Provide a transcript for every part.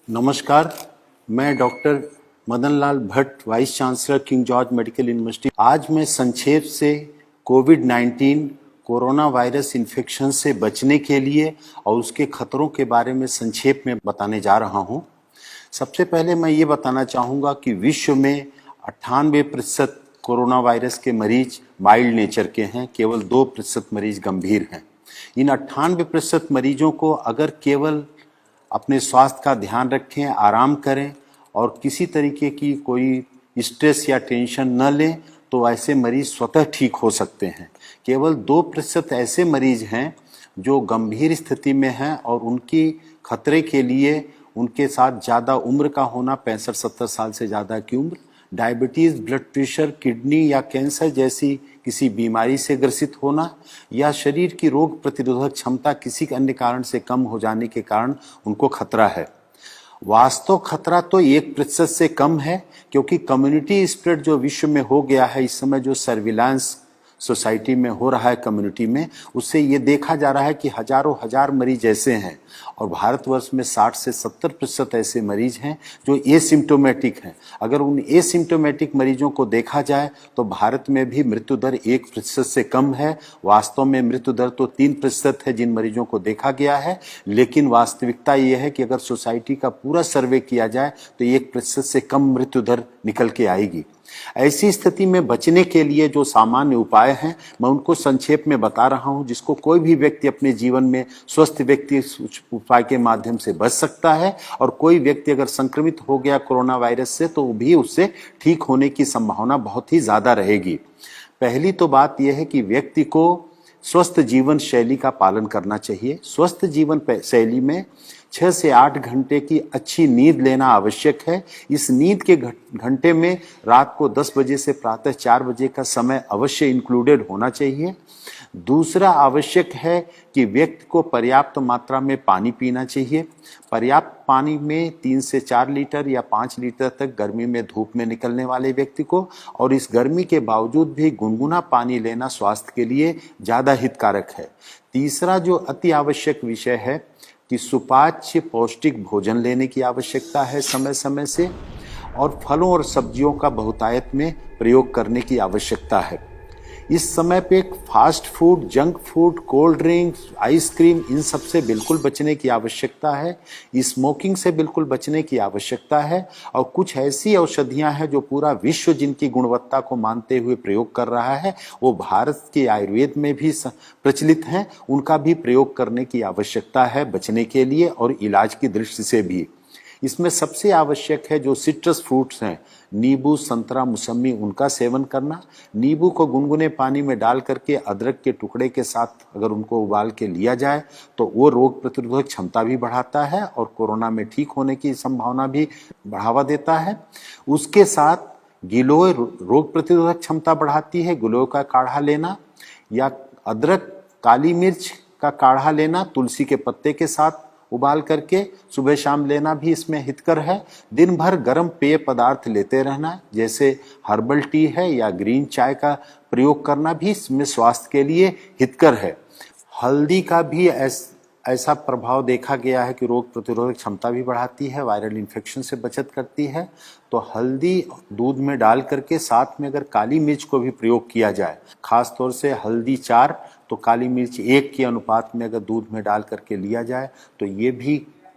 नमस्कार, मैं doctor Madan Lal Bhatt, vice chancellor King George medical university. आज मैं संक्षेप से कोविड-19 कोरोना वायरस इन्फेक्शन से बचने के लिए और उसके खतरों के बारे में संक्षेप में बताने जा रहा हूं। सबसे पहले मैं ये बताना चाहूँगा कि विश्व में 98% कोरोना वायरस के मरीज माइल्ड नेचर के हैं, केवल 2% मरीज गंभीर हैं। इन 98% मरीजों को अगर केवल अपने स्वास्थ्य का ध्यान रखें, आराम करें और किसी तरीके की कोई स्ट्रेस या टेंशन न लें तो ऐसे मरीज स्वतः ठीक हो सकते हैं। केवल 2% ऐसे मरीज हैं जो गंभीर स्थिति में हैं और उनकी खतरे के लिए उनके साथ ज़्यादा उम्र का होना, 65-70 साल से ज़्यादा की उम्र, डायबिटीज़, ब्लड प्रेशर, किडनी या कैंसर जैसी किसी बीमारी से ग्रसित होना या शरीर की रोग प्रतिरोधक क्षमता किसी अन्य कारण से कम हो जाने के कारण उनको खतरा है। वास्तव खतरा तो 1% से कम है, क्योंकि कम्युनिटी स्प्रेड जो विश्व में हो गया है इस समय, जो सर्विलांस सोसाइटी में हो रहा है कम्युनिटी में, उससे ये देखा जा रहा है कि हजारों हजार मरीज ऐसे हैं और भारतवर्ष में 60 से 70% ऐसे मरीज हैं जो एसिम्टोमेटिक हैं। अगर उन एसिम्टोमेटिक मरीजों को देखा जाए तो भारत में भी मृत्यु दर 1% से कम है। वास्तव में मृत्यु दर तो 3% है जिन मरीजों को देखा गया है, लेकिन वास्तविकता ये है कि अगर सोसाइटी का पूरा सर्वे किया जाए तो 1% से कम मृत्यु दर निकल के आएगी। ऐसी स्थिति में बचने के लिए जो सामान्य उपाय हैं मैं उनको संक्षेप में बता रहा हूं, जिसको कोई भी व्यक्ति अपने जीवन में स्वस्थ व्यक्ति उपाय के माध्यम से बच सकता है। और कोई व्यक्ति अगर संक्रमित हो गया कोरोना वायरस से तो भी उससे ठीक होने की संभावना बहुत ही ज्यादा रहेगी। पहली तो बात यह है कि व्यक्ति को स्वस्थ जीवन शैली का पालन करना चाहिए। स्वस्थ जीवन शैली में 6 से 8 घंटे की अच्छी नींद लेना आवश्यक है। इस नींद के घंटे में रात को 10 बजे से प्रातः 4 बजे का समय अवश्य इंक्लूडेड होना चाहिए। दूसरा आवश्यक है कि व्यक्ति को पर्याप्त मात्रा में पानी पीना चाहिए। पर्याप्त पानी में 3 से 4 लीटर या 5 लीटर तक गर्मी में धूप में निकलने वाले व्यक्ति को, और इस गर्मी के बावजूद भी गुनगुना पानी लेना स्वास्थ्य के लिए ज़्यादा हितकारक है। तीसरा जो अति आवश्यक विषय है कि सुपाच्य पौष्टिक भोजन लेने की आवश्यकता है समय समय से, और फलों और सब्जियों का बहुतायत में प्रयोग करने की आवश्यकता है। इस समय पे fast food, junk food, cold drinks, ice cream, इन सब से बिल्कुल बचने की आवश्यकता है। स्मोकिंग से बिल्कुल बचने की आवश्यकता है। और कुछ ऐसी औषधियां हैं जो पूरा विश्व जिनकी गुणवत्ता को मानते हुए प्रयोग कर रहा है, वो भारत के आयुर्वेद में भी प्रचलित हैं, उनका भी प्रयोग करने की आवश्यकता है बचने के लिए और इलाज की दृष्टि से भी। इसमें सबसे आवश्यक है जो सिट्रस फ्रूट्स हैं, नींबू, संतरा, मौसमी, उनका सेवन करना। नींबू को गुनगुने पानी में डाल करके अदरक के टुकड़े के साथ अगर उनको उबाल के लिया जाए तो वो रोग प्रतिरोधक क्षमता भी बढ़ाता है और कोरोना में ठीक होने की संभावना भी बढ़ावा देता है। उसके साथ गिलोय रोग प्रतिरोधक क्षमता बढ़ाती है, गिलोय का काढ़ा लेना या अदरक, काली मिर्च का काढ़ा लेना तुलसी के पत्ते के साथ उबाल करके सुबह शाम लेना भी इसमें हितकर है। दिन भर गर्म पेय पदार्थ लेते रहना, जैसे हर्बल टी है या ग्रीन चाय का प्रयोग करना भी इसमें स्वास्थ्य के लिए हितकर है। हल्दी का भी ऐसा प्रभाव देखा गया है कि रोग प्रतिरोधक क्षमता भी बढ़ाती है, वायरल इन्फेक्शन से बचत करती है। तो हल्दी दूध में डाल करके साथ में अगर काली मिर्च को भी प्रयोग किया जाए, खास तौर से हल्दी 4 तो काली मिर्च 1 के अनुपात में अगर दूध में डाल करके लिया जाए तो ये भी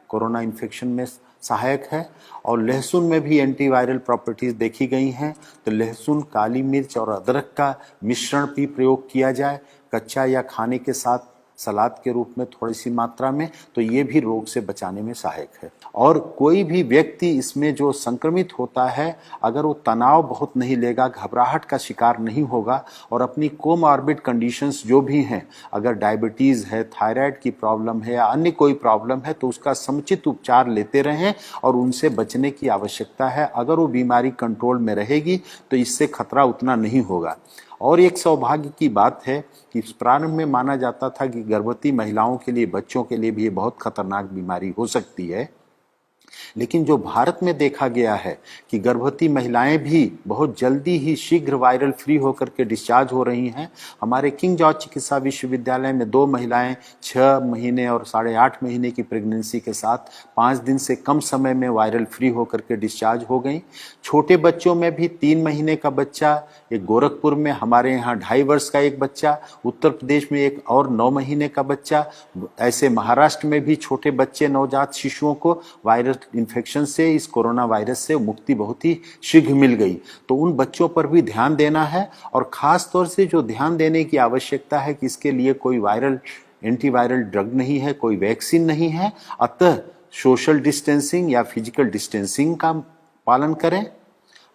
कोरोना इन्फेक्शन में सहायक है। और लहसुन में भी एंटीवायरल प्रॉपर्टीज देखी गई हैं, तो लहसुन, काली मिर्च और अदरक का मिश्रण भी प्रयोग किया जाए कच्चा या खाने के साथ सलाद के रूप में थोड़ी सी मात्रा में, तो ये भी रोग से बचाने में सहायक है। और कोई भी व्यक्ति इसमें जो संक्रमित होता है अगर वो तनाव बहुत नहीं लेगा, घबराहट का शिकार नहीं होगा और अपनी कोमॉर्बिड कंडीशंस जो भी हैं, अगर डायबिटीज़ है, थायराइड की प्रॉब्लम है या अन्य कोई प्रॉब्लम है, तो उसका समुचित उपचार लेते रहें और उनसे बचने की आवश्यकता है। अगर वो बीमारी कंट्रोल में रहेगी तो इससे खतरा उतना नहीं होगा। और एक सौभाग्य की बात है कि प्रारंभ में माना जाता था कि गर्भवती महिलाओं के लिए, बच्चों के लिए भी ये बहुत खतरनाक बीमारी हो सकती है, लेकिन जो भारत में देखा गया है कि गर्भवती महिलाएं भी बहुत जल्दी ही शीघ्र वायरल फ्री होकर के डिस्चार्ज हो रही हैं। हमारे किंग जॉर्ज चिकित्सा विश्वविद्यालय में 2 महिलाएं 6 महीने और 8.5 महीने की प्रेगनेंसी के साथ 5 दिन से कम समय में वायरल फ्री होकर के डिस्चार्ज हो गई। छोटे बच्चों में भी 3 महीने का बच्चा, एक गोरखपुर में, हमारे यहाँ 2.5 वर्ष का एक बच्चा, उत्तर प्रदेश में एक और 9 महीने का बच्चा, ऐसे महाराष्ट्र में भी छोटे बच्चे नवजात शिशुओं को वायरल इन्फेक्शन से, इस कोरोना वायरस से मुक्ति बहुत ही शीघ्र मिल गई। तो उन बच्चों पर भी ध्यान देना है और खास तौर से जो ध्यान देने की आवश्यकता है कि इसके लिए कोई वायरल एंटीवायरल ड्रग नहीं है, कोई वैक्सीन नहीं है, अतः सोशल डिस्टेंसिंग या फिजिकल डिस्टेंसिंग का पालन करें,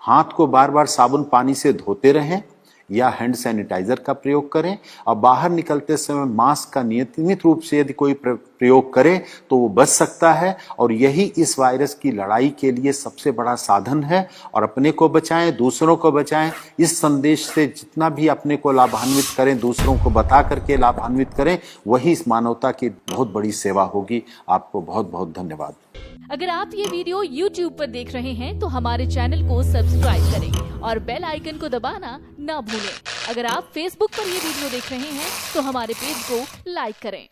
हाथ को बार बार साबुन पानी से धोते रहें या हैंड सैनिटाइजर का प्रयोग करें और बाहर निकलते समय मास्क का नियमित रूप से यदि कोई प्रयोग करे तो वो बच सकता है और यही इस वायरस की लड़ाई के लिए सबसे बड़ा साधन है। और अपने को बचाएं, दूसरों को बचाएं। इस संदेश से जितना भी अपने को लाभान्वित करें, दूसरों को बता करके लाभान्वित करें, वही इस मानवता की बहुत बड़ी सेवा होगी। आपको बहुत बहुत धन्यवाद। अगर आप ये वीडियो YouTube पर देख रहे हैं तो हमारे चैनल को सब्सक्राइब करें और बेल आइकन को दबाना ना भूलें। अगर आप Facebook पर ये वीडियो देख रहे हैं तो हमारे पेज को लाइक करें।